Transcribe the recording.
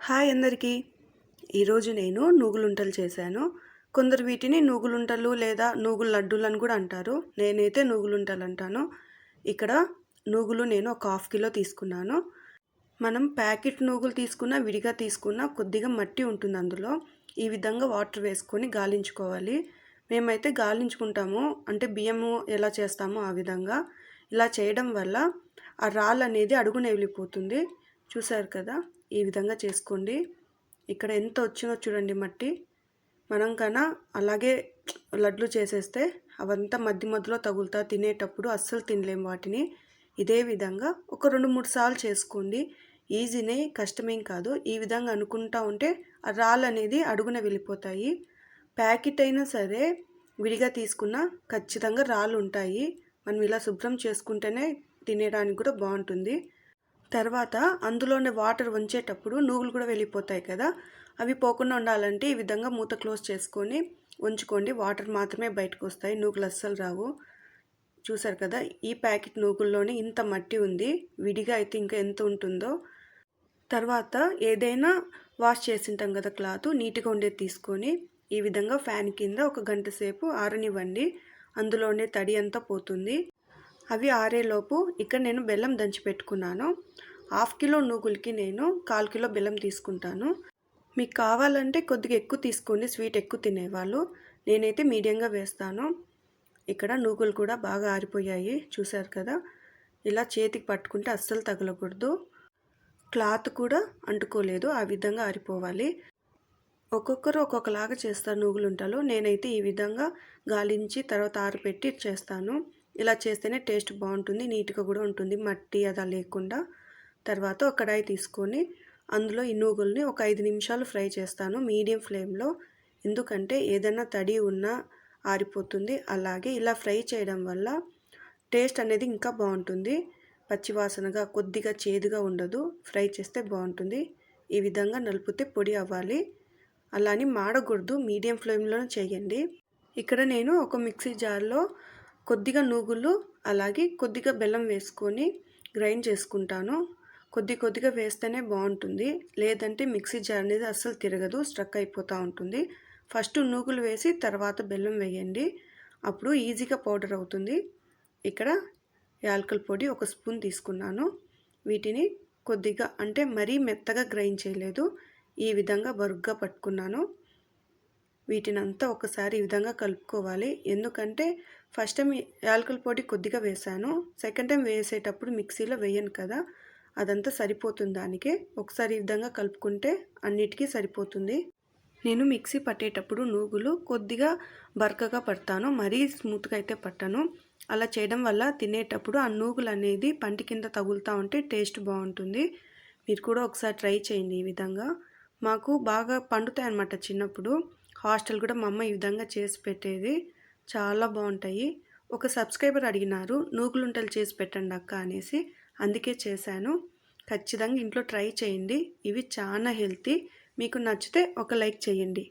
Hi అందరికీ. ఈరోజు నేను నూగులుంటలు చేశాను. కొందరు వీటిని నూగులుంటలు లేదా నూగుల లడ్డూలని కూడా అంటారు. నేనైతే నూగులుంటలు అంటాను. ఇక్కడ నూగులు నేను ఒక 1/2 కిలో తీసుకున్నాను. మనం ప్యాకెట్ నూగులు తీసుకున్నా విడిగా తీసుకున్నా కొద్దిగా మట్టి ఉంటుంది అందులో. ఈ విధంగా వాటర్ వేసుకొని గాలించుకోవాలి. మేమైతే గాలించుకుంటాము, అంటే బియ్యము ఎలా చేస్తామో ఆ విధంగా. ఇలా చేయడం వల్ల ఆ రాళ్ళు అనేది అడుగున వెళ్ళిపోతుంది. చూసారు కదా, ఈ విధంగా చేసుకోండి. ఇక్కడ ఎంత వచ్చిందో చూడండి మట్టి. మనం కన్నా అలాగే లడ్లు చేసేస్తే అవంతా మధ్యలో తగులుతా, తినేటప్పుడు అస్సలు తినలేము వాటిని. ఇదే విధంగా ఒక 2-3 సార్లు చేసుకోండి. ఈజీనే, కష్టమేం కాదు. ఈ విధంగా అనుకుంటా ఉంటే ఆ రాళ్ళు అనేది అడుగున వెళ్ళిపోతాయి. ప్యాకెట్ అయినా సరే విడిగా తీసుకున్నా ఖచ్చితంగా రాళ్ళు ఉంటాయి. మనం ఇలా శుభ్రం చేసుకుంటేనే తినేయడానికి కూడా బాగుంటుంది. తర్వాత అందులోనే వాటర్ ఉంచేటప్పుడు నూగులు కూడా వెళ్ళిపోతాయి కదా, అవి పోకుండా ఉండాలంటే ఈ విధంగా మూత క్లోజ్ చేసుకొని ఉంచుకోండి. వాటర్ మాత్రమే బయటకు వస్తాయి, నూగులు అస్సలు రావు. చూసారు కదా, ఈ ప్యాకెట్ నూగుల్లోనే ఇంత మట్టి ఉంది. విడిగా అయితే ఇంకా ఎంత ఉంటుందో. తర్వాత ఏదైనా వాష్ చేసింటాం కదా క్లాత్, నీట్గా ఉండేది తీసుకొని ఈ విధంగా ఫ్యాన్ కింద ఒక గంట సేపు ఆరనివ్వండి. అందులోనే తడి అంతా పోతుంది. అవి ఆరేలోపు ఇక్కడ నేను బెల్లం దంచి పెట్టుకున్నాను. 1/2 కిలో నూగులకి నేను 1/4 కిలో బెల్లం తీసుకుంటాను. మీకు కావాలంటే కొద్దిగా ఎక్కువ తీసుకోండి, స్వీట్ ఎక్కువ తినేవాళ్ళు. నేనైతే మీడియంగా వేస్తాను. ఇక్కడ నూగులు కూడా బాగా ఆరిపోయాయి, చూసారు కదా. ఇలా చేతికి పట్టుకుంటే అస్సలు తగలకూడదు, క్లాత్ కూడా అంటుకోలేదు, ఆ విధంగా ఆరిపోవాలి. ఒక్కొక్కరు ఒక్కొక్కలాగా చేస్తారు నూగులుంటలు. నేనైతే ఈ విధంగా గాలించి తర్వాత ఆరబెట్టి చేస్తాను. ఇలా చేస్తేనే టేస్ట్ బాగుంటుంది, నీట్గా కూడా ఉంటుంది, మట్టి అదా లేకుండా. తర్వాత ఒక కడాయి తీసుకొని అందులో ఈ నూగుల్ని ఒక 5 నిమిషాలు ఫ్రై చేస్తాను మీడియం ఫ్లేమ్లో. ఎందుకంటే ఏదైనా తడి ఉన్నా ఆరిపోతుంది. అలాగే ఇలా ఫ్రై చేయడం వల్ల టేస్ట్ అనేది ఇంకా బాగుంటుంది. పచ్చివాసనగా కొద్దిగా చేదుగా ఉండదు, ఫ్రై చేస్తే బాగుంటుంది. ఈ విధంగా నలిపితే పొడి అవ్వాలి, అలా అని మాడకూడదు, మీడియం ఫ్లేమ్లోనే చేయండి. ఇక్కడ నేను ఒక మిక్సీ జార్లో కొద్దిగా నూగులు అలాగే కొద్దిగా బెల్లం వేసుకొని గ్రైండ్ చేసుకుంటాను. కొద్దిగా వేస్తేనే బాగుంటుంది, లేదంటే మిక్సీ జార్ అనేది అస్సలు తిరగదు, స్ట్రక్ అయిపోతూ ఉంటుంది. ఫస్ట్ నూగులు వేసి తర్వాత బెల్లం వేయండి, అప్పుడు ఈజీగా పౌడర్ అవుతుంది. ఇక్కడ యాలకుల పొడి 1 స్పూన్ తీసుకున్నాను. వీటిని కొద్దిగా, అంటే మరీ మెత్తగా గ్రైండ్ చేయలేదు, ఈ విధంగా బరుగ్గా పట్టుకున్నాను. వీటినంతా ఒకసారి ఈ విధంగా కలుపుకోవాలి. ఎందుకంటే ఫస్ట్ టైం యాలకుల పొడి కొద్దిగా వేసాను, సెకండ్ టైం వేసేటప్పుడు మిక్సీలో వేయను కదా, అదంతా సరిపోతుంది దానికే. ఒకసారి ఈ విధంగా కలుపుకుంటే అన్నిటికీ సరిపోతుంది. నేను మిక్సీ పట్టేటప్పుడు నూగులు కొద్దిగా బరకగా పడతాను, మరీ స్మూత్గా అయితే పట్టాను. అలా చేయడం వల్ల తినేటప్పుడు ఆ నూగులు అనేది పంటి కింద తగులుతూ ఉంటే టేస్ట్ బాగుంటుంది. మీరు కూడా ఒకసారి ట్రై చేయండి. ఈ విధంగా మాకు బాగా పండుతాయి అన్నమాట. చిన్నప్పుడు హాస్టల్ కూడా మా అమ్మ ఈ విధంగా చేసి పెట్టేది, చాలా బాగుంటాయి. ఒక సబ్స్క్రైబర్ అడిగినారు నూగులుంటలు చేసి పెట్టండి అక్క అనేసి, అందుకే చేశాను. ఖచ్చితంగా ఇంట్లో ట్రై చేయండి, ఇవి చాలా హెల్తీ. మీకు నచ్చితే ఒక లైక్ చేయండి.